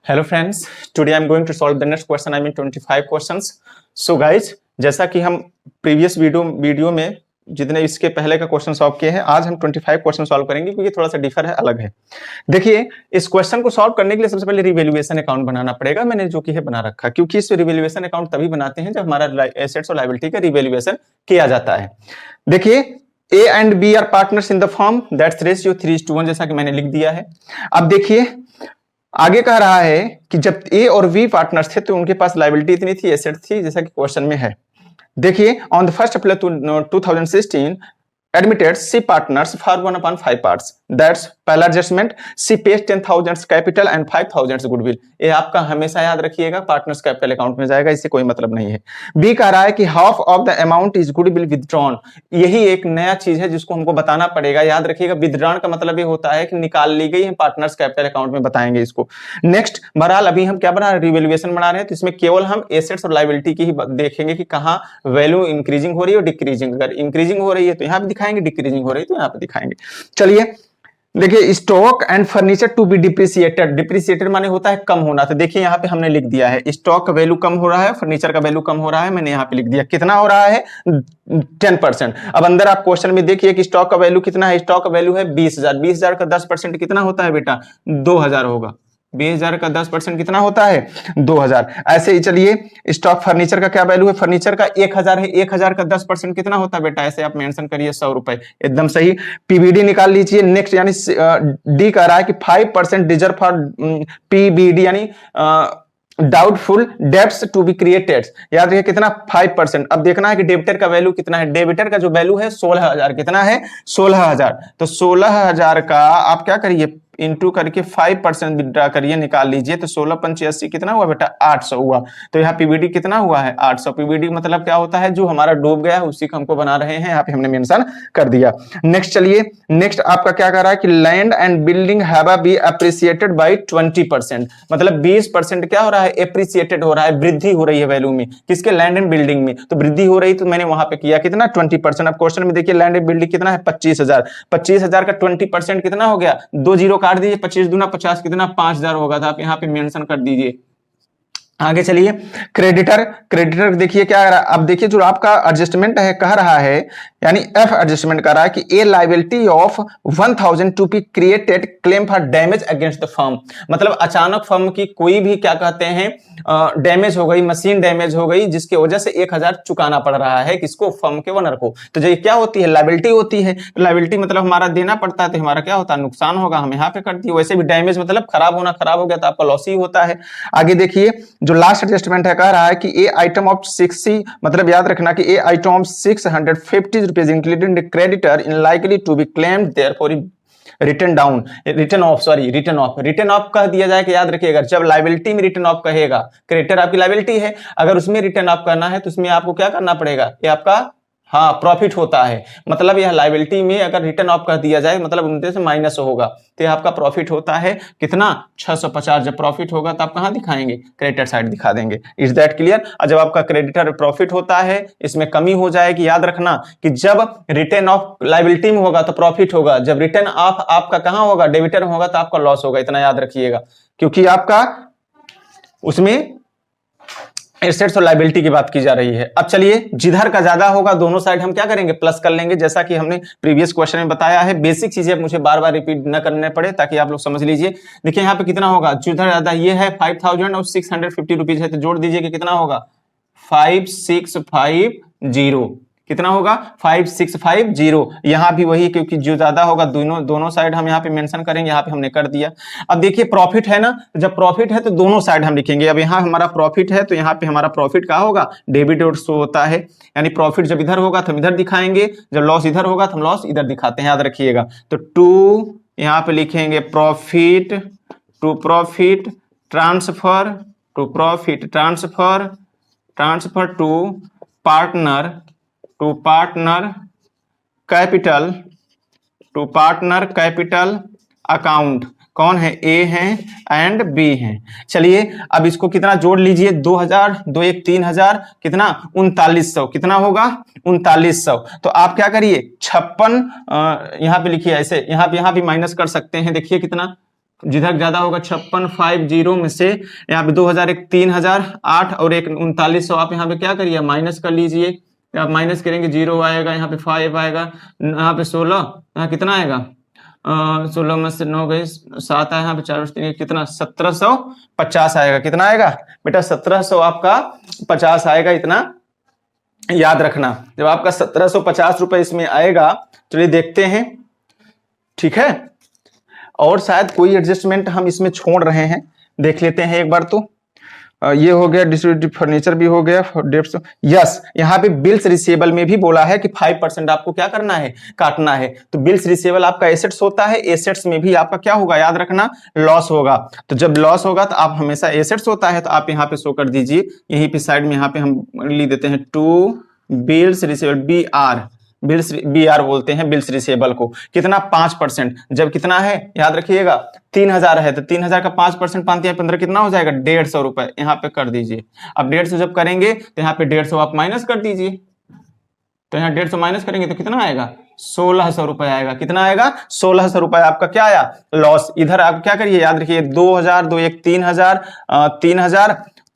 Hello friends, today I am going to solve the next question. I mean 25 questions. So guys, जैसा कि हम previous video में जितने इसके पहले का क्वेश्चन सॉल्व किए हैं, आज हम 25 क्वेश्चन सॉल्व करेंगे क्योंकि थोड़ा सा डिफर है, अलग है। देखिए, इस क्वेश्चन को सॉल्व करने के लिए सबसे पहले रिवैल्यूएशन अकाउंट बनाना पड़ेगा। मैंने जो कि है बना रखा, क्योंकि इस रिवैल्यूएशन अकाउंट तभी बनाते हैं जब हमारा एसेट्स और लायबिलिटी का रिवैल्यूएशन किया जाता है। देखिए, A and B are partners in the firm, that's ratio 3:1, जैसा कि मैंने लिख दिया है। अब देखिए, आगे कह रहा है कि जब ए और बी पार्टनर्स थे तो उनके पास लायबिलिटी इतनी थी, एसेट थी, जैसा कि क्वेश्चन में है। देखिए, on the 1st April 2016 admitted C partners for 1/5 parts. That's पहला adjustment, C pays 10,000 capital and 5,000 goodwill. ये आपका हमेशा याद रखिएगा, पार्टनर्स कैपिटल अकाउंट में जाएगा, इससे कोई मतलब नहीं है। बी कह रहा है कि half of the amount is goodwill withdrawn. यही एक नया चीज है जिसको हमको बताना पड़ेगा, याद रखिएगा। विथड्रॉन का मतलब ये होता है कि निकाल ली गई है, पार्टनर्स कैपिटल अकाउंट में बताएंगे इसको। नेक्स्ट, बहरहाल अभी हम क्या बना रहे हैं, रिवैल्यूएशन बना रहे हैं, तो इसमें केवल हम एसेट्स और लायबिलिटी की ही देखेंगे कि कहां वैल्यू इंक्रीजिंग हो रही है और डिक्रीजिंग। अगर इंक्रीजिंग हो रही है तो यहां पे दिखाएंगे, डिक्रीजिंग हो रही है तो यहां पे दिखाएंगे। चलिए, देखिए, stock and furniture to be depreciated. Depreciated माने होता है कम होना। तो देखिए, यहाँ पे हमने लिख दिया है स्टॉक का वैल्यू कम हो रहा है, फर्नीचर का वैल्यू कम हो रहा है। मैंने यहाँ पे लिख दिया, कितना हो रहा है, 10%। अब अंदर आप क्वेश्चन में देखिए कि स्टॉक का वैल्यू कितना है। स्टॉक का वैल्यू है 20,000। 20,000 का 10% कितना होता है बेटा, 2,000 होगा। 20,000 का 10% कितना होता है, 2,000। ऐसे ही चलिए, स्टॉक फर्नीचर का क्या वैल्यू है, फर्नीचर का 1,000 है। 1,000 का 10% कितना होता है बेटा, ऐसे आप मेंशन करिए, 100 रुपए, एकदम सही। पीबीडी निकाल लीजिए। नेक्स्ट, यानी डी कह रहा है कि 5% डिजर्व फॉर पीबीडी, यानी doubtful debts to be created. याद रखिए कितना, 5%। अब देखना है कि डेबिटर का वैल्यू कितना है। डेबिटर का जो वैल्यू है 16,000, कितना है, 16,000। तो 16,000 का आप क्या करिए, इंटू करके 5% विड्रॉ करिए, निकाल लीजिए। तो 16×5 कितना हुआ बेटा, 800 हुआ। तो यहाँ पीबीडी कितना हुआ है, 800। पीबीडी मतलब क्या होता है, जो हमारा डूब गया है उसी को हमको बना रहे हैं, यहाँ पे हमने मेंशन कर दिया। नेक्स्ट चलिए, नेक्स्ट आपका क्या कर रहा है कि land and building have be appreciated by 20%। मतलब 20% क्या हो रहा है, एप्रिसिएटेड हो रहा है, वृद्धि हो रही है वैल्यू में। किसके, लैंड एंड बिल्डिंग में। तो वृद्धि हो रही, तो मैंने वहां पे किया कितना, 20%। अब क्वेश्चन में देखिए, लैंड एंड बिल्डिंग कितना है, 25,000। 25,000 का 20% कितना हो गया, 2 जीरो काट दीजिए, 25 दूना 50, कितना, 5,000 होगा। था आप यहाँ पे मेंशन कर दीजिए। आगे चलिए, क्रेडिटर। क्रेडिटर देखिए क्या है। अब देखिए, जो आपका एडजस्टमेंट है कह रहा है, यानी एफ एडजस्टमेंट कर रहा है कि a liability of 1,000 to be created claim for damage against the firm. मतलब अचानक फर्म की कोई भी क्या कहते हैं, डैमेज हो गई, मशीन डैमेज हो गई, जिसकी वजह से 1,000 चुकाना पड़ रहा है, किसको, फर्म के ओनर को। तो ये क्या होती है, लायबिलिटी होती है। लायबिलिटी मतलब हमारा देना पड़ता है, तो हमारा क्या होता है, नुकसान होगा, हम यहाँ पे कर दिए। वैसे भी डैमेज मतलब खराब होना, खराब हो गया तो आपका लॉस ही होता है। आगे देखिए, जो लास्ट एडजस्टमेंट है कह रहा है कि ए आइटम ऑफ 60, मतलब याद रखना कि a item of 650 rupees including the creditor in likely to be claimed therefor written down, written off, sorry written off. Written off कह दिया जाए कि याद रखिएगा, जब लायबिलिटी में रिटर्न ऑफ कहेगा, क्रेडिटर आपकी लायबिलिटी है, अगर उसमें रिटर्न ऑफ करना है तो उसमें आपको क्या करना पड़ेगा, ये आपका हाँ प्रॉफिट होता है। मतलब यह लायबिलिटी में अगर रिटर्न ऑफ कर दिया जाए, मतलब उनसे माइनस होगा, तो आपका प्रॉफिट होता है कितना, 650। जब प्रॉफिट होगा तो आप कहां दिखाएंगे, क्रेडिटर साइड दिखा देंगे। Is that clear. और जब आपका क्रेडिटर प्रॉफिट होता है, इसमें कमी हो जाएगी। याद रखना कि जब रिटर्न ऑफ लायबिलिटी में होगा तो प्रॉफिट होगा, जब रिटर्न ऑफ आपका कहां होगा, डेबिटर में होगा, तो आपका लॉस होगा। इतना याद रखिएगा, क्योंकि आपका उसमें एसेट्स और लायबिलिटी की बात की जा रही है। अब चलिए, जिधर का ज्यादा होगा दोनों साइड हम क्या करेंगे, प्लस कर लेंगे, जैसा कि हमने प्रीवियस क्वेश्चन में बताया है। बेसिक चीजें मुझे बार बार रिपीट न करने पड़े, ताकि आप लोग समझ लीजिए। देखिए यहाँ पे कितना होगा, जिधर ज्यादा ये है 5,000 और 650 रुपीज है, तो जोड़ दीजिए कि कितना होगा, 5650। कितना होगा, 5650। यहां भी वही, क्योंकि जो ज्यादा होगा दोनों साइड हम यहाँ पे मेंशन करेंगे, यहाँ पे हमने कर दिया। अब देखिए, प्रॉफिट है ना, जब प्रॉफिट है तो दोनों साइड हम लिखेंगे। अब यहाँ हमारा प्रॉफिट है, तो यहाँ पे हमारा प्रॉफिट क्या होगा, डेबिट और शो होता है। यानी प्रॉफिट जब इधर होगा तो हम इधर दिखाएंगे, जब लॉस इधर होगा तो हम लॉस इधर दिखाते हैं, याद रखिएगा। तो टू यहाँ पे लिखेंगे profit, to profit transfer, to profit transfer, transfer to partner, to partner capital, to partner capital account. कौन है, ए है एंड बी है। चलिए, अब इसको कितना जोड़ लीजिए, 2,000, 2 1 3,000, कितना, 3900। कितना होगा, 3900। तो आप क्या करिए, 56 यहाँ पे लिखिए, ऐसे यहाँ पे भी माइनस कर सकते हैं। देखिए कितना, जिधर ज्यादा होगा 5650 में से यहाँ पे 2001 3008 और एक 3900 आप यहाँ पे क्या करिए माइनस कर लीजिए। आप माइनस करेंगे 0 आएगा, यहाँ पे 5 आएगा, यहाँ पे 16, यहाँ कितना आएगा 16 में से 9 गए 7 आया, यहाँ पे 4 3 कितना 1750 आएगा। कितना आएगा बेटा 1700 आपका 50 आएगा। इतना याद रखना, जब आपका 1750 रुपए इसमें आएगा, चलिए देखते हैं, ठीक है। और शायद कोई एडजस्टमेंट हम इसमें छोड़ रहे हैं, देख लेते हैं एक बार। तो ये हो गया, डिस्ट्रीब्यूटिव फर्नीचर भी हो गया, 150। यस, यहाँ पे बिल्स रिसीवेबल में भी बोला है कि 5% आपको क्या करना है, काटना है। तो बिल्स रिसीवेबल आपका एसेट्स होता है, एसेट्स में भी आपका क्या होगा, याद रखना, लॉस होगा। तो जब लॉस होगा तो आप हमेशा एसेट्स होता है तो आप यहाँ पे शो कर दीजिए, यहीं पे साइड में यहाँ पे हम लिख देते हैं to bills receivable, bills BR बोलते हैं बिल्स रिसीवेबल को। कितना 5%, जब कितना है याद रखिएगा 3000 है तो 3000 का 5% 15 कितना हो जाएगा 150 रुपए, यहाँ पे कर दीजिए। अब 150 जब करेंगे तो यहाँ पे 150 आप माइनस कर दीजिए, तो यहाँ 150 माइनस करेंगे तो कितना आएगा 1600 रुपए आएगा। कितना आएगा 1600 रुपए आपका क्या आया, लॉस। इधर आप क्या करिए, याद रखिए 2000 2 1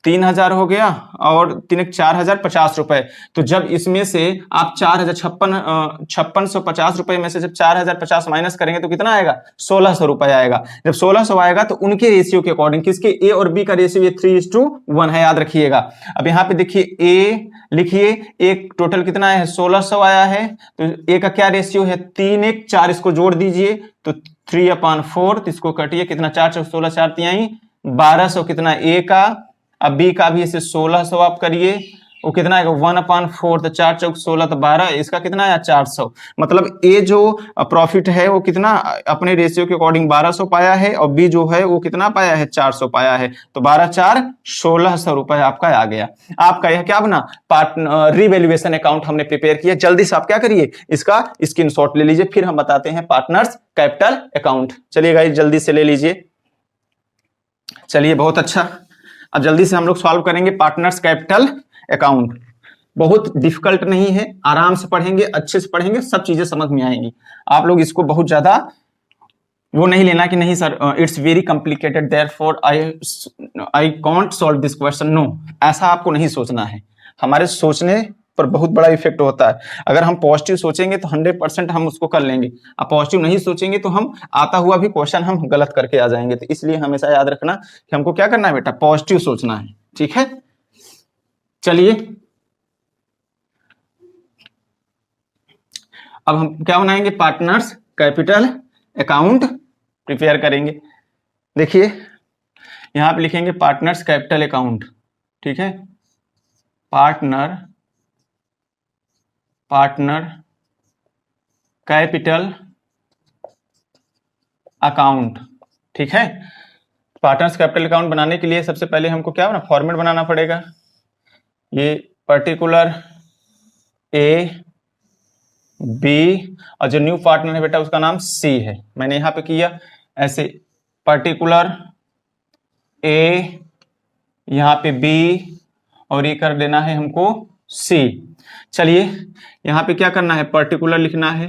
3000 हो गया और 3 1 4050 रुपए। तो जब इसमें से आप 5650 रुपए में से जब 4050 माइनस करेंगे तो कितना आएगा 1600 रुपए आएगा। जब 1600 आएगा तो उनके रेशियो के अकॉर्डिंग, किसके, ए और बी का रेशियो ये 3:1 है, याद रखिएगा। अब यहाँ पे देखिए ए लिखिए, एक टोटल कितना है 1600 आया है, तो ए का क्या रेशियो है 3 1 4, इसको जोड़ दीजिए तो 3/4, इसको कटिए कितना 4 चौक 16 4 तिहाई 1200, कितना ए का। अब बी का भी इसे 1600 आप करिए, वो कितना आएगा 1/4, तो 4 चौक 16 तो 12, इसका कितना आया 400। मतलब ए जो प्रॉफिट है वो कितना अपने रेशियो के अकॉर्डिंग 1200 पाया है और बी जो है वो कितना पाया है 400 पाया है। तो 12 4 1600 रुपए आपका आ गया। आपका यह क्या बना, रिवैल्यूएशन अकाउंट हमने प्रिपेयर किया। जल्दी से आप क्या करिए, इसका स्क्रीनशॉट ले लीजिए, फिर हम बताते हैं पार्टनर्स कैपिटल अकाउंट। चलिए गाइस जल्दी से ले लीजिए। चलिए बहुत अच्छा, अब जल्दी से हम लोग सॉल्व करेंगे पार्टनर्स कैपिटल अकाउंट। बहुत डिफिकल्ट नहीं है, आराम से पढ़ेंगे, अच्छे से पढ़ेंगे, सब चीजें समझ में आएंगी। आप लोग इसको बहुत ज्यादा वो नहीं लेना कि नहीं sir it's very complicated therefore I can't solve this question, no, ऐसा आपको नहीं सोचना है। हमारे सोचने पर बहुत बड़ा इफेक्ट होता है। अगर हम पॉजिटिव सोचेंगे तो 100% हम उसको कर लेंगे, अब पॉजिटिव नहीं सोचेंगे तो हम आता हुआ भी क्वेश्चन हम गलत करके आ जाएंगे। तो इसलिए हमेशा याद रखना कि हमको क्या करना है बेटा, पॉजिटिव सोचना है, ठीक है। चलिए अब हम क्या बनाएंगे, पार्टनर्स कैपिटल अकाउंट प्रिपेयर करेंगे। देखिए यहां पे लिखेंगे पार्टनर्स कैपिटल अकाउंट, ठीक है, पार्टनर कैपिटल अकाउंट, ठीक है। पार्टनर्स कैपिटल अकाउंट बनाने के लिए सबसे पहले हमको क्या बना, फॉर्मेट बनाना पड़ेगा। ये पर्टिकुलर ए बी और जो न्यू पार्टनर है बेटा उसका नाम सी है। मैंने यहां पे किया ऐसे, पर्टिकुलर ए, यहां पे बी और ये कर देना है हमको सी। चलिए यहां पे क्या करना है, पर्टिकुलर लिखना है,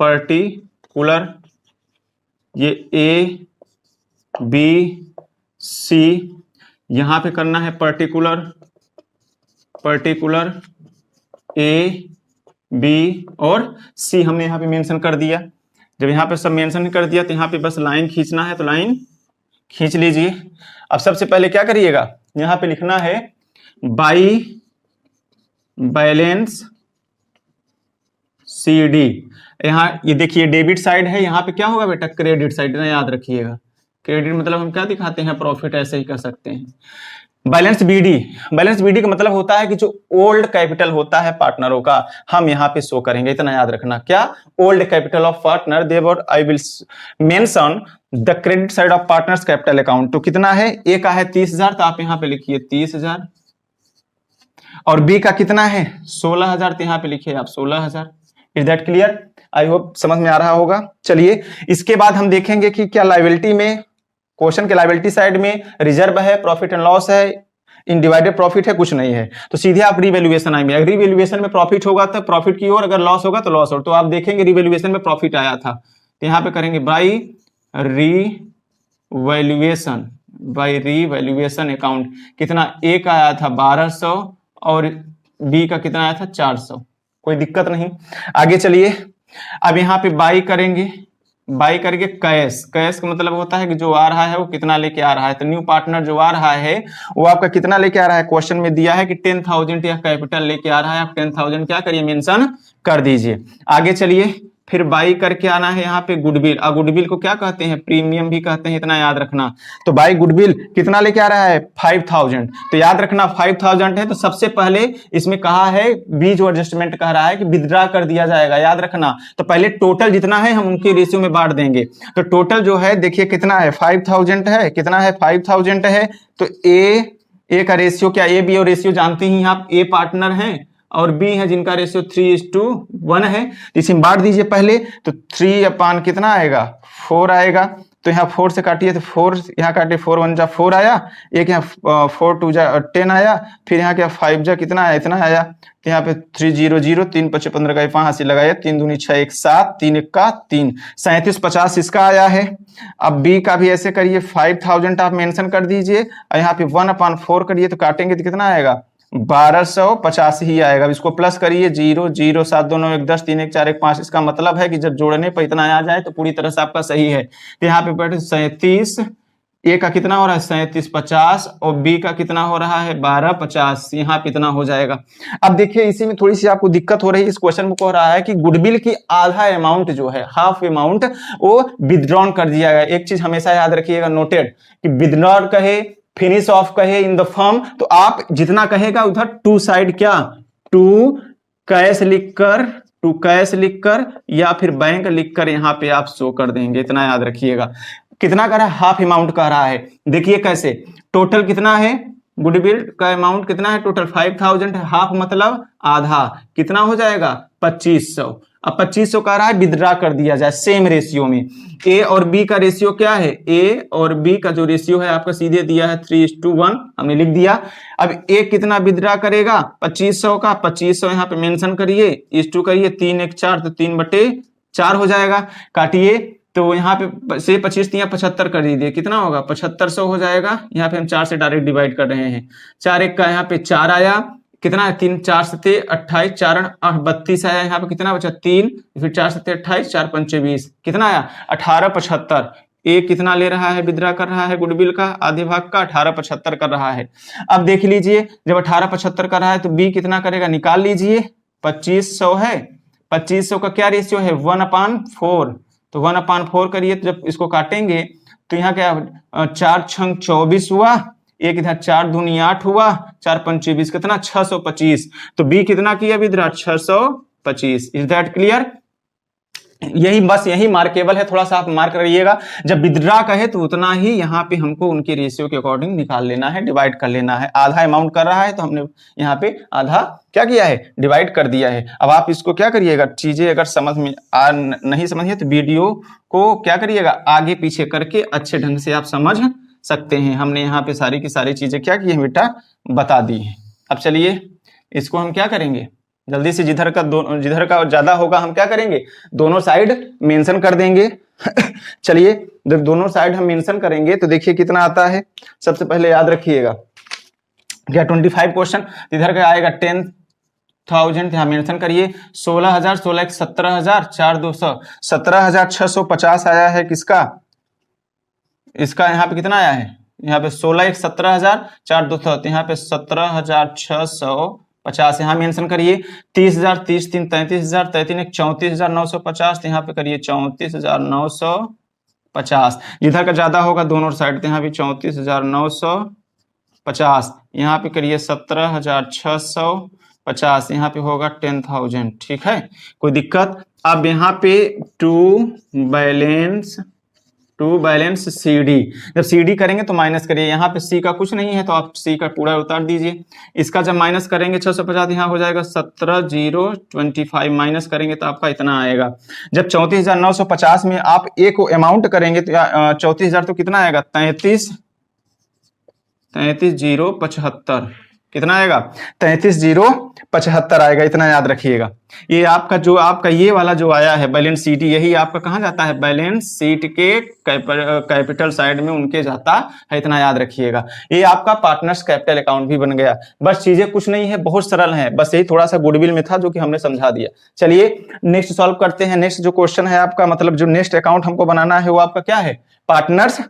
पर्टिकुलर ये ए बी सी, यहां पे करना है पर्टिकुलर ए बी और सी हमने यहां पे मेंशन कर दिया। जब यहां पे सब मेंशन कर दिया तो यहां पे बस लाइन खींचना है, तो लाइन खींच लीजिए। अब सबसे पहले क्या करिएगा, यहां पे लिखना है बाई बैलेंस CD। यहाँ ये देखिए डेबिट साइड है, यहाँ पे क्या होगा बेटा क्रेडिट साइड, ना याद रखिएगा। क्रेडिट मतलब हम क्या दिखाते हैं, प्रॉफिट, ऐसे ही कर सकते हैं। बैलेंस BD का मतलब होता है कि जो ओल्ड कैपिटल होता है पार्टनरों का, हम यहाँ पे शो करेंगे, इतना याद रखना। क्या, old capital of partner, therefore I will mention the credit side of partners capital account. तो कितना है, ए का है 30,000, तो आप यहाँ पे लिखिए 30,000, और बी का कितना है 16,000, तो यहाँ पे लिखिए आप 16,000। Is that clear, I hope समझ में आ रहा होगा। चलिए इसके बाद हम देखेंगे कि क्या लायबिलिटी में, क्वेश्चन के लायबिलिटी साइड में रिजर्व है, प्रॉफिट एंड लॉस है, इनडिवाइडेड प्रॉफिट है, कुछ नहीं है। तो सीधे आप रिवैल्यूएशन आएंगे, रिवैल्यूएशन में प्रॉफिट होगा तो प्रॉफिट की ओर, अगर लॉस होगा तो लॉस और। तो आप देखेंगे रिवैल्यूएशन में प्रॉफिट आया था, तो यहाँ पे करेंगे by valuation by revaluation account कितना, ए का आया था 1200 और बी का कितना आया था 400, कोई दिक्कत नहीं। आगे चलिए, अब यहाँ पे बाई करेंगे, बाई करके कैश, कैश का मतलब होता है कि जो आ रहा है वो कितना लेके आ रहा है। तो न्यू पार्टनर जो आ रहा है वो आपका कितना लेके आ रहा है, क्वेश्चन में दिया है कि 10,000 या कैपिटल लेके आ रहा है, आप 10,000 क्या करिए मेंशन कर दीजिए। आगे चलिए, फिर बाई करके आना है यहाँ पे गुडविल, और गुडविल को क्या कहते हैं, प्रीमियम भी कहते हैं, इतना याद रखना। तो बाई गुडविल कितना लेके आ रहा है 5,000, तो याद रखना 5,000 है, तो सबसे पहले इसमें कहा है बी जो एडजस्टमेंट कह रहा है कि विथड्रा कर दिया जाएगा, याद रखना। तो पहले टोटल जितना है हम उनके रेशियो में बांट देंगे। तो टोटल जो है देखिए कितना है 5,000 है, कितना है 5,000 है। तो ए का रेशियो क्या, ए बी और रेशियो जानते ही आप, ए पार्टनर है और बी है जिनका रेशियो 3:1 है। तो इसे बांट दीजिए पहले, तो 3 अपान कितना आएगा 4 आएगा। तो यहाँ 4 से काटिए तो 4 यहाँ काटिए, 4 1 जा 4 आया, एक यहाँ 4 2 जा 10 आया, फिर यहाँ क्या 5 जा कितना आया, इतना आया। तो यहाँ पे 3 0 0 3 5 15 का 5 हासिल लगाया, 3 दूनी 6 1 7 3 1 का 3, 37 50 इसका आया है। अब बी का भी ऐसे करिए, 5,000 आप मेंशन कर दीजिए, और यहाँ पे 1/4 करिए तो काटेंगे तो कितना आएगा 1250 ही आएगा। अब इसको प्लस करिए, 0 0 7 2 9 1 10 3 1 4 1 5, इसका मतलब है कि जब जोड़ने पर इतना आ जाए तो पूरी तरह से आपका सही है। तो यहाँ पे बैठे 37, ए का कितना हो रहा है 37 50 और बी का कितना हो रहा है 12 50, यहाँ पे इतना हो जाएगा। अब देखिए इसी में थोड़ी सी आपको दिक्कत हो रही है, इस क्वेश्चन में कह रहा है कि गुडविल की आधा अमाउंट जो है, हाफ अमाउंट वो विथड्रॉन कर दिया गया। एक चीज हमेशा याद रखिएगा नोटेड, कि विथड्रॉ कहे फिनिश ऑफ कहे इन द फर्म, तो आप जितना कहेगा उधर टू साइड क्या, टू कैश लिखकर या फिर बैंक लिखकर यहाँ पे आप शो कर देंगे, इतना याद रखिएगा। कितना कर रहा है, हाफ अमाउंट कह रहा है। देखिए कैसे, टोटल कितना है गुडविल का अमाउंट कितना है, टोटल 5,000 है, हाफ मतलब आधा, कितना हो जाएगा 2,500। अब 2,500 कह रहा है विथड्रा कर दिया जाए सेम रेशियो में। ए और बी का रेशियो क्या है, ए और बी का जो रेशियो है आपका सीधे दिया है 3:1, हमने लिख दिया। अब ए कितना विथड्रा करेगा 2,500 का, 2,500 यहाँ पे मेंशन करिए, इस टू करिए, 3 1 4 तो 3/4 हो जाएगा। काटिए, तो यहाँ पे से 25 या 75 कर दीजिए, कितना होगा 7,500 हो जाएगा। यहाँ पे हम 4 से डायरेक्ट डिवाइड कर रहे हैं, 4 1 का यहाँ पे 4 आया, कितना है 3 4 7 28, 4 8 32 आया, यहाँ पे कितना बचा 3, फिर 4 7 28, 4 5 20, कितना आया 1875। ए कितना ले रहा है विथड्रा कर रहा है गुडविल का आधे भाग का, 1875 कर रहा है। अब देख लीजिए जब 1875 कर रहा है तो बी कितना करेगा, निकाल लीजिए, 2,500 है, 2,500 का क्या रेशियो है 1/4, तो 1/4 करिए, तो जब इसको काटेंगे तो यहाँ क्या 4 6 24 हुआ, एक इधर 4 दूनी 8 हुआ, 4 5 20, कितना 625। तो बी कितना किया विथड्रा 625। Is that clear? यही बस यही मार्केबल है, थोड़ा सा आप मार्क करिएगा। जब विथड्रा कहे तो उतना ही यहाँ पे हमको उनके रेशियो के अकॉर्डिंग निकाल लेना है, डिवाइड कर लेना है। आधा अमाउंट कर रहा है तो हमने यहाँ पे आधा क्या किया है, डिवाइड कर दिया है। अब आप इसको क्या करिएगा, चीजें अगर समझ में नहीं समझिए तो वीडियो को क्या करिएगा आगे पीछे करके अच्छे ढंग से आप समझ सकते हैं। हमने यहाँ पे सारी की सारी चीजें क्या की है बेटा, बता दी है। अब चलिए इसको हम क्या करेंगे, जल्दी से जिधर का ज्यादा होगा हम क्या करेंगे, दोनों साइड मेंशन कर देंगे। चलिए जब दोनों साइड हम मेंशन करेंगे तो देखिए कितना आता है। सबसे पहले याद रखिएगा क्या 25 क्वेश्चन, इधर का आएगा 10,000, यहाँ मेंशन करिए 16,000, 16 1 17,000, 4 200 17,650 आया है किसका, इसका यहाँ पे कितना आया है, यहाँ पे 16 1 17,000, 4 200, तो यहाँ पे 17,650 यहाँ मेंशन करिए। 30,000 30 3 33,000, 33 1 34,950, तो यहाँ पे करिए 34,950। जिधर का ज्यादा होगा दोनों साइड, तो यहाँ पे 34,950, यहाँ पे करिए 17,650, यहाँ पे होगा 10,000। ठीक है, कोई दिक्कत? अब यहाँ पे टू बैलेंस सी डी, जब सी डी करेंगे तो माइनस करिए, यहाँ पे सी का कुछ नहीं है तो आप सी का पूरा उतार दीजिए। इसका जब माइनस करेंगे 650, यहाँ हो जाएगा 17,025, माइनस करेंगे तो आपका इतना आएगा। जब 34,950 में आप ए को अमाउंट करेंगे तो 34,000 तो कितना आएगा 33,075, कितना आएगा 33,075 आएगा, इतना याद रखिएगा। ये आपका जो आपका ये वाला जो आया है बैलेंस शीट, यही आपका कहाँ जाता है, बैलेंस शीट के कैपिटल साइड में उनके जाता है, इतना याद रखिएगा। ये आपका पार्टनर्स कैपिटल अकाउंट भी बन गया। बस चीजें कुछ नहीं है, बहुत सरल है, बस यही थोड़ा सा गुडविल में था जो कि हमने समझा दिया। चलिए नेक्स्ट सॉल्व करते हैं। नेक्स्ट जो क्वेश्चन है आपका, मतलब जो नेक्स्ट अकाउंट हमको बनाना है वो आपका क्या है, पार्टनर्स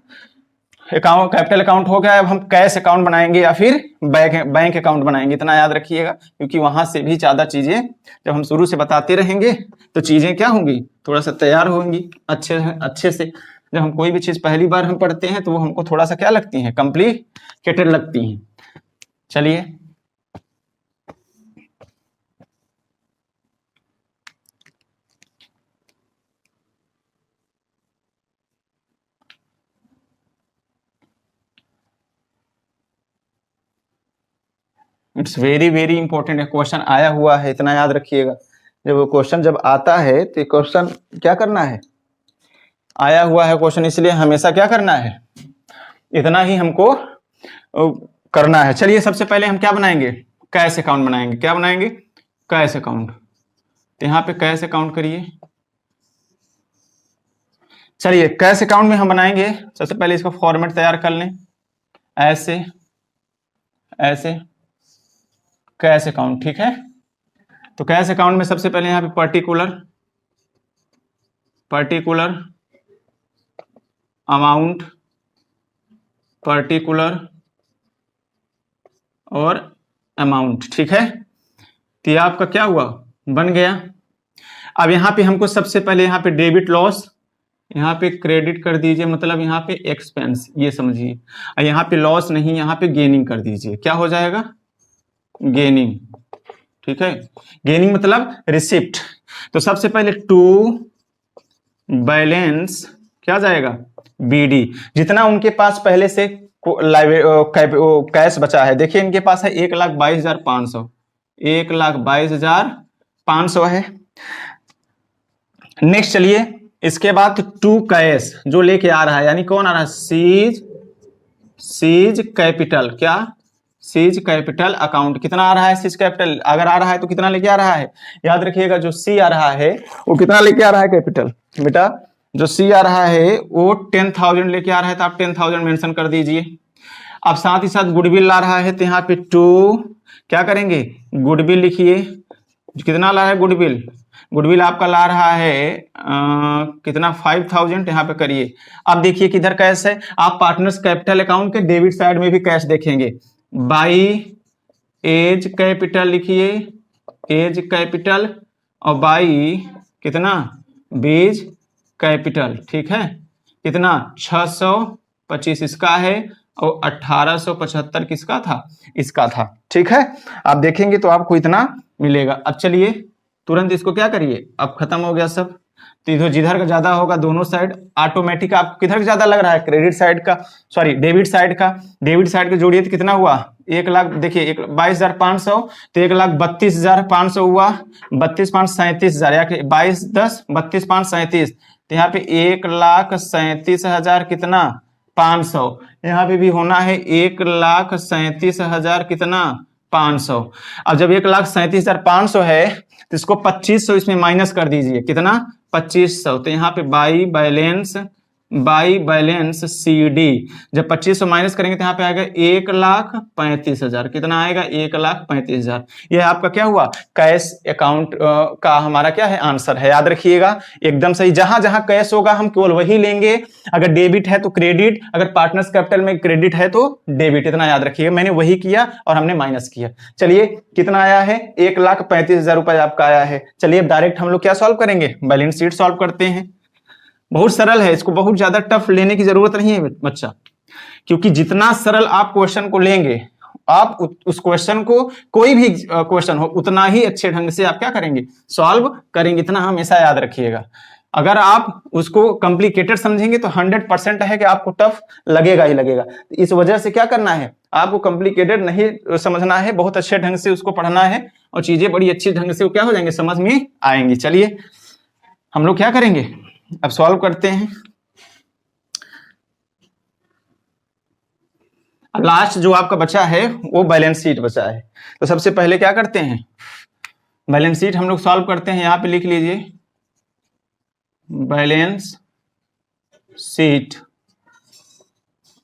अकाउंट कैपिटल अकाउंट हो गया। अब हम कैश अकाउंट बनाएंगे या फिर बैंक अकाउंट बनाएंगे, इतना याद रखिएगा, क्योंकि वहां से भी ज्यादा चीजें जब हम शुरू से बताते रहेंगे तो चीजें क्या होंगी, थोड़ा सा तैयार होंगी अच्छे से। जब हम कोई भी चीज पहली बार हम पढ़ते हैं तो वो हमको थोड़ा सा क्या लगती है, कॉम्प्लिकेटेड लगती हैं। चलिए इट्स वेरी वेरी इंपॉर्टेंट है, क्वेश्चन आया हुआ है, इतना याद रखिएगा। जब वो क्वेश्चन जब आता है तो क्वेश्चन क्या करना है, आया हुआ है क्वेश्चन, इसलिए हमेशा क्या करना है, इतना ही हमको करना है। चलिए सबसे पहले हम क्या बनाएंगे, कैश अकाउंट बनाएंगे। क्या बनाएंगे, कैश अकाउंट। तो यहाँ पे कैश अकाउंट करिए। चलिए कैश अकाउंट में हम बनाएंगे, सबसे पहले इसका फॉर्मेट तैयार कर लें, ऐसे ऐसे कैश अकाउंट, ठीक है। तो कैश अकाउंट में सबसे पहले यहाँ पे पर्टिकुलर अमाउंट, पर्टिकुलर और अमाउंट, ठीक है। तो ये आपका क्या हुआ, बन गया। अब यहाँ पे हमको सबसे पहले यहाँ पे डेबिट लॉस, यहाँ पे क्रेडिट कर दीजिए, मतलब यहाँ पे एक्सपेंस, ये समझिए। और यहाँ पे लॉस नहीं, यहाँ पे गेनिंग कर दीजिए। क्या हो जाएगा, गेनिंग, ठीक है। गेनिंग मतलब रिसिप्ट। तो सबसे पहले टू बैलेंस क्या जाएगा, बीडी। जितना उनके पास पहले से कैश बचा है, देखिए इनके पास है 1,22,500, 1,22,500 है। नेक्स्ट चलिए इसके बाद टू कैश जो लेके आ रहा है, यानी कौन आ रहा है, सीज कैपिटल, क्या, सीज कैपिटल अकाउंट। कितना आ रहा है सीज कैपिटल, अगर आ रहा है तो कितना लेके आ रहा है, याद रखिएगा जो सी आ रहा है वो कितना लेके आ रहा है कैपिटल, बेटा जो सी आ रहा है वो 10,000 लेके आ रहा है, तो आप 10,000 मेंशन कर दीजिए। अब साथ ही साथ गुडविल ला रहा है, तो यहाँ पे टू क्या करेंगे, गुडविल लिखिए। कितना ला रहा है गुडविल आपका ला रहा है कितना 5,000, यहाँ पे करिए। अब देखिए किधर कैश है, आप पार्टनर्स कैपिटल अकाउंट के डेबिट साइड में भी कैश देखेंगे, बाई एज कैपिटल लिखिए, एज कैपिटल, और बाई कितना, बीज कैपिटल, ठीक है। कितना 625 इसका है और 1875 किसका था, इसका था, ठीक है। आप देखेंगे तो आपको इतना मिलेगा। अब चलिए तुरंत इसको क्या करिए, अब खत्म हो गया सब। तो इधर जिधर का ज्यादा होगा दोनों साइड ऑटोमेटिक, आपको किधर ज्यादा लग रहा है, क्रेडिट साइड का, सॉरी डेबिट साइड का। डेबिट साइड का जोड़िए तो कितना हुआ, 1,00,000, देखिए 22,500, तो 1,32,500 हुआ, 32,500 37,000, या 22,10 32,500 37, तो यहाँ पे 1,37,000 कितना 500, यहाँ पे भी होना है 1,37,000 कितना 500। अब जब 1,37,500 है तो इसको 2,500 इसमें माइनस कर दीजिए, कितना 2,500, तो यहाँ पे बाई बैलेंस सी डी, जब 2,500 माइनस करेंगे तो यहाँ पे आएगा 1,35,000, कितना आएगा 1,35,000। यह आपका क्या हुआ, कैश अकाउंट का हमारा क्या है, आंसर है। याद रखिएगा एकदम सही, जहां जहां कैश होगा हम केवल वही लेंगे, अगर डेबिट है तो क्रेडिट, अगर पार्टनर्स कैपिटल में क्रेडिट है तो डेबिट, इतना याद रखिएगा। मैंने वही किया और हमने माइनस किया। चलिए कितना आया है, 1,35,000 रुपए आपका आया है। चलिए डायरेक्ट हम लोग क्या सॉल्व करेंगे, बैलेंस शीट सॉल्व करते हैं। बहुत सरल है, इसको बहुत ज्यादा टफ लेने की जरूरत नहीं है बच्चा, क्योंकि जितना सरल आप क्वेश्चन को लेंगे, आप उस क्वेश्चन को, कोई भी क्वेश्चन हो, उतना ही अच्छे ढंग से आप क्या करेंगे, सॉल्व करेंगे, इतना हमेशा याद रखिएगा। अगर आप उसको कॉम्प्लिकेटेड समझेंगे तो 100% है कि आपको टफ लगेगा ही लगेगा। इस वजह से क्या करना है, आपको कॉम्प्लिकेटेड नहीं समझना है, बहुत अच्छे ढंग से उसको पढ़ना है और चीजें बड़ी अच्छी ढंग से क्या हो जाएंगे, समझ में आएंगी। चलिए हम लोग क्या करेंगे, अब सॉल्व करते हैं। अब लास्ट जो आपका बचा है वो बैलेंस शीट बचा है। तो सबसे पहले क्या करते हैं, बैलेंस शीट हम लोग सॉल्व करते हैं। यहां पे लिख लीजिए बैलेंस शीट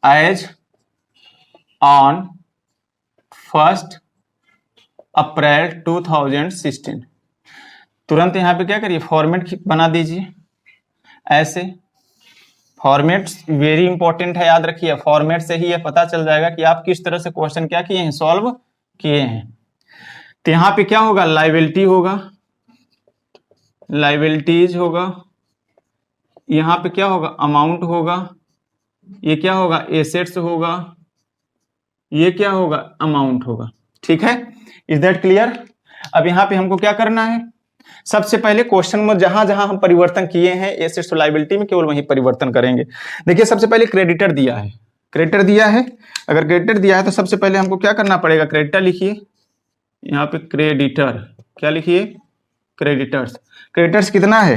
एज ऑन 1 अप्रैल 2016। तुरंत यहां पे क्या करिए, फॉर्मेट बना दीजिए। ऐसे फॉर्मेट वेरी इंपॉर्टेंट है, याद रखिए। फॉर्मेट से ही ये पता चल जाएगा कि आप किस तरह से क्वेश्चन क्या किए हैं, सॉल्व किए हैं। तो यहां पे क्या होगा, लायबिलिटी होगा, लायबिलिटीज होगा, यहां पे क्या होगा, अमाउंट होगा, ये क्या होगा, एसेट्स होगा, ये क्या होगा, अमाउंट होगा। ठीक है, इज दैट क्लियर। अब यहां पे हमको क्या करना है, सबसे पहले क्वेश्चन में जहां जहां हम परिवर्तन किए हैं एसेट्स और लायबिलिटी में, केवल वहीं परिवर्तन करेंगे। देखिए सबसे पहले क्रेडिटर दिया है, क्रेडिटर दिया है। अगर क्रेडिटर दिया है तो सबसे पहले हमको क्या करना पड़ेगा, क्रेडिटर लिखिए यहाँ पे, क्रेडिटर क्या लिखिए, क्रेडिटर्स। क्रेडिटर्स कितना है,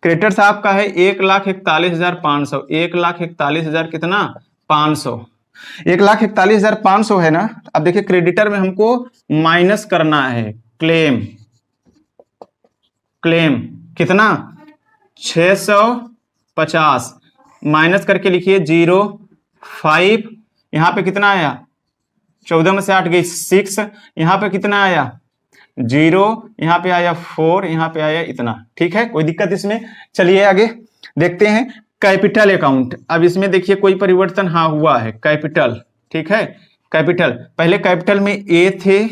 क्रेडिटर्स आपका है 1,41,500, 1,41,000 कितना, 500, 1,41,500 है ना। अब देखिए क्रेडिटर में हमको माइनस करना है क्लेम, क्लेम कितना, 650 माइनस करके लिखिए 0.5, यहां पे कितना आया, 14 में से 8 गई 6, यहां पे कितना आया 0, यहां पे आया 4, यहां पे आया इतना। ठीक है, कोई दिक्कत इसमें। चलिए आगे देखते हैं कैपिटल अकाउंट। अब इसमें देखिए कोई परिवर्तन हाँ हुआ है, कैपिटल। ठीक है, कैपिटल पहले कैपिटल में ए थे,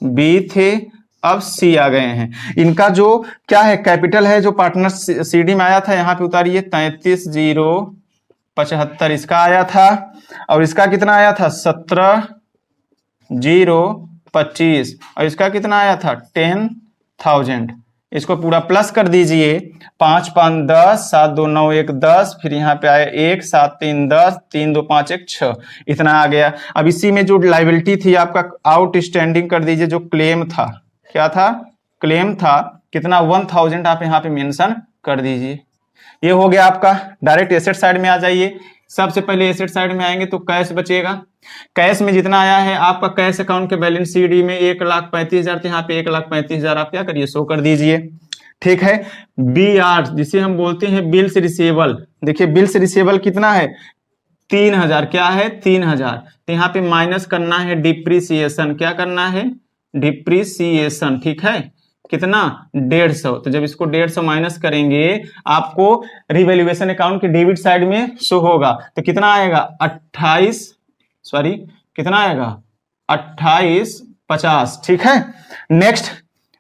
बी थे, अब सी आ गए हैं। इनका जो क्या है, कैपिटल है जो पार्टनर सीडी में आया था, यहां पे उतारिए 33,075 इसका आया था, और इसका कितना आया था 17,025, और इसका कितना आया था 10,000। इसको पूरा प्लस कर दीजिए, 5 5 10, 7 2 9 1 10, फिर यहाँ पे आया 1 7 3 10, 3 2 5 1 6, इतना आ गया। अब इसी में जो लायबिलिटी थी आपका आउटस्टैंडिंग कर दीजिए, जो क्लेम था, क्या था, क्लेम था, कितना 1000 आप यहाँ पे मेंशन कर दीजिए। ये हो गया आपका। डायरेक्ट एसेट साइड में आ जाइए। सबसे पहले एसेट साइड में आएंगे तो कैश बचेगा। कैश में जितना आया है आपका, कैश अकाउंट के बैलेंस सीडी में 1,35,000 थे, यहाँ पे 1,35,000 आप क्या करिए, शो कर दीजिए। ठीक है, BR जिसे हम बोलते हैं बिल्स रिसीवेबल, देखिए बिल्स रिसीवेबल कितना है 3,000, क्या है 3,000। तो यहाँ पे माइनस करना है डिप्रीसिएशन, क्या करना है, डिप्रीसिएशन। ठीक है, कितना 150। तो जब इसको 150 माइनस करेंगे आपको रिवैल्यूएशन अकाउंट के डेबिट साइड में शो होगा, तो कितना आएगा 28, सॉरी कितना आएगा 2850। ठीक है, नेक्स्ट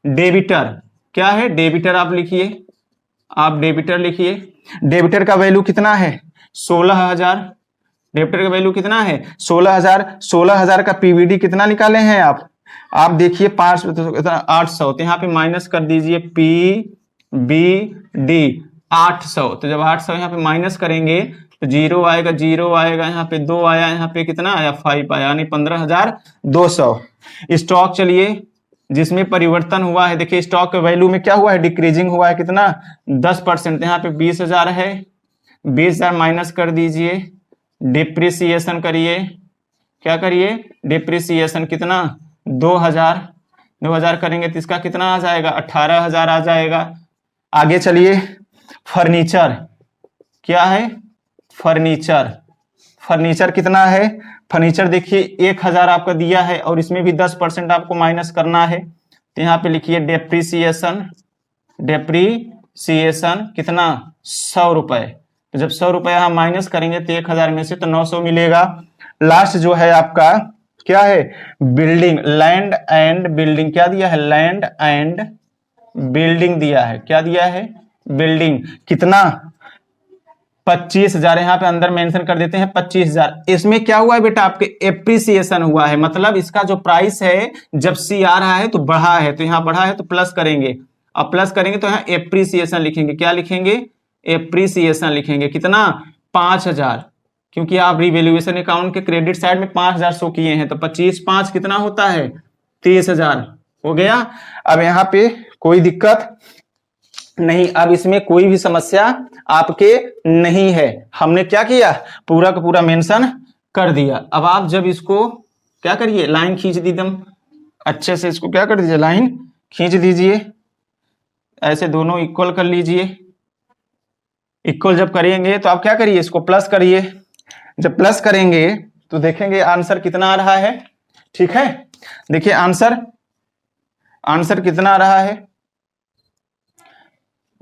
डेबिटर, क्या है डेबिटर, आप लिखिए, आप डेबिटर लिखिए। डेबिटर का वैल्यू कितना है 16,000, डेबिटर का वैल्यू कितना है 16,000। 16,000 का पीवीडी कितना निकाले हैं आप देखिए 5 800, तो यहाँ पे माइनस कर दीजिए PBD 800। तो जब 800 यहाँ पे माइनस करेंगे तो 0 आएगा, 0 आएगा, यहाँ पे 2 आया, यहाँ पे कितना आया 5 आया, यानी 15,200। स्टॉक चलिए जिसमें परिवर्तन हुआ है, देखिए स्टॉक के वैल्यू में क्या हुआ है, डिक्रीजिंग हुआ है, कितना 10%। यहाँ पे 20,000 है, 20,000 माइनस कर दीजिए, डिप्रिसिएशन करिए, क्या करिए, डिप्रिसिएशन कितना 2,000 करेंगे तो इसका कितना आ जाएगा 18,000 आ जाएगा। आगे चलिए फर्नीचर, क्या है फर्नीचर, फर्नीचर कितना है, फर्नीचर देखिए 1,000 आपका दिया है और इसमें भी 10% आपको माइनस करना है, तो यहाँ पे लिखिए डेप्रीसिएशन, डेप्रीसिएशन कितना 100 रुपए। तो जब 100 रुपए हम माइनस करेंगे तो 1,000 में से तो 900 मिलेगा। लास्ट जो है आपका क्या है, बिल्डिंग, लैंड एंड बिल्डिंग, क्या दिया है लैंड एंड बिल्डिंग दिया है, क्या दिया है बिल्डिंग, कितना 25,000, यहाँ पे अंदर मेंशन कर देते हैं 25,000। इसमें क्या हुआ है बेटा, आपके एप्रिसिएशन हुआ है, मतलब इसका जो प्राइस है जब सी आ रहा है तो बढ़ा है, तो यहाँ बढ़ा है तो प्लस करेंगे, अब प्लस करेंगे तो यहाँ एप्रिसिएशन लिखेंगे, क्या लिखेंगे एप्रिसिएशन लिखेंगे, कितना 5,000, क्योंकि आप रिवैल्यूएशन अकाउंट के क्रेडिट साइड में 5,000 शो किए हैं, तो 25 5 कितना होता है 30,000 हो गया। अब यहाँ पे कोई दिक्कत नहीं, अब इसमें कोई भी समस्या आपके नहीं है, हमने क्या किया पूरा का पूरा मेंशन कर दिया। अब आप जब इसको क्या करिए, लाइन खींच दी एकदम अच्छे से, इसको क्या कर दीजिए, लाइन खींच दीजिए, ऐसे दोनों इक्वल कर लीजिए। इक्वल जब करेंगे तो आप क्या करिए, इसको प्लस करिए। जब प्लस करेंगे तो देखेंगे आंसर कितना आ रहा है। ठीक है, देखिए आंसर कितना आ रहा है।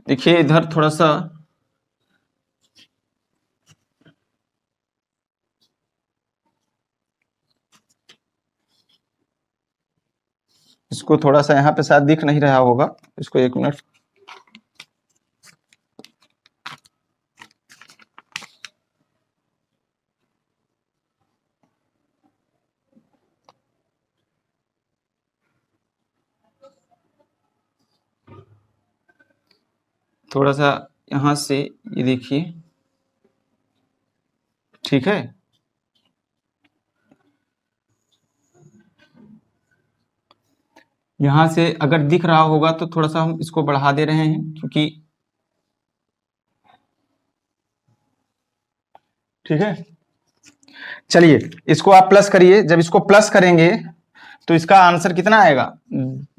देखिए इधर थोड़ा सा इसको थोड़ा सा यहाँ पे शायद दिख नहीं रहा होगा, इसको 1 मिनट। थोड़ा सा यहाँ से ये देखिए, ठीक है। यहां से अगर दिख रहा होगा तो थोड़ा सा हम इसको बढ़ा दे रहे हैं, क्योंकि ठीक है। चलिए इसको आप प्लस करिए। जब इसको प्लस करेंगे तो इसका आंसर कितना आएगा,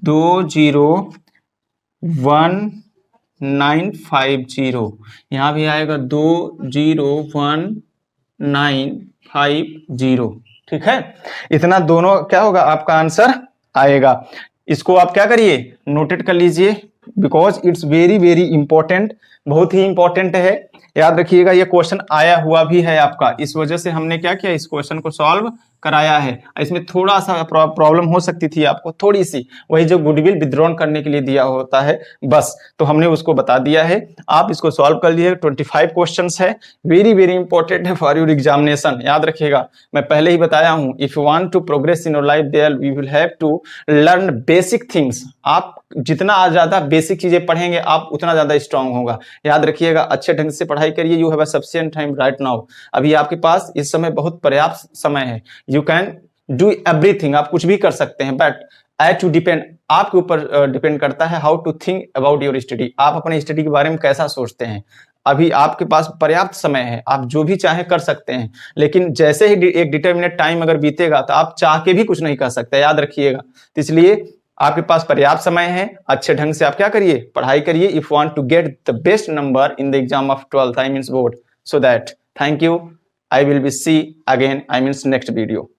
201,950। यहां भी आएगा 201,950। ठीक है, इतना दोनों क्या होगा, आपका आंसर आएगा। इसको आप क्या करिए, नोटेट कर लीजिए, because it's very very important, बहुत ही इंपॉर्टेंट है। याद रखिएगा ये क्वेश्चन आया हुआ भी है आपका, इस वजह से हमने क्या किया, इस क्वेश्चन को सॉल्व कराया है। इसमें थोड़ा सा प्रॉब्लम हो सकती थी आपको, थोड़ी सी, वही जो गुडविल विथड्रॉन करने के लिए दिया होता है बस, तो हमने उसको बता दिया है। आप इसको सॉल्व कर लिए। 25 क्वेश्चंस है, वेरी वेरी इंपॉर्टेंट है फॉर योर एग्जामिनेशन। याद रखिएगा, मैं पहले ही बताया हूं, if you want to progress in your life there we will have to learn basic things. आप जितना ज्यादा बेसिक चीजें पढ़ेंगे आप उतना ज्यादा स्ट्रांग होगा। याद रखिएगा, अच्छे ढंग से पढ़ाई करिए। You have a sufficient time right now. अभी आपके पास इस समय बहुत पर्याप्त समय है। यू कैन डू एवरीथिंग, आप कुछ भी कर सकते हैं, बट एट टू डिपेंड, आपके ऊपर डिपेंड करता है how to think about your study. आप अपने स्टडी के बारे में कैसा सोचते हैं। अभी आपके पास पर्याप्त समय है, आप जो भी चाहे कर सकते हैं, लेकिन जैसे ही एक डिटर्मिनेट टाइम अगर बीतेगा तो आप चाह के भी कुछ नहीं कर सकते। याद रखिएगा, तो इसलिए आपके पास पर्याप्त समय है, अच्छे ढंग से आप क्या करिए, पढ़ाई करिए। If want to get the best number in the exam of 12th, I means board, so that thank you, I will be see again, I means next video.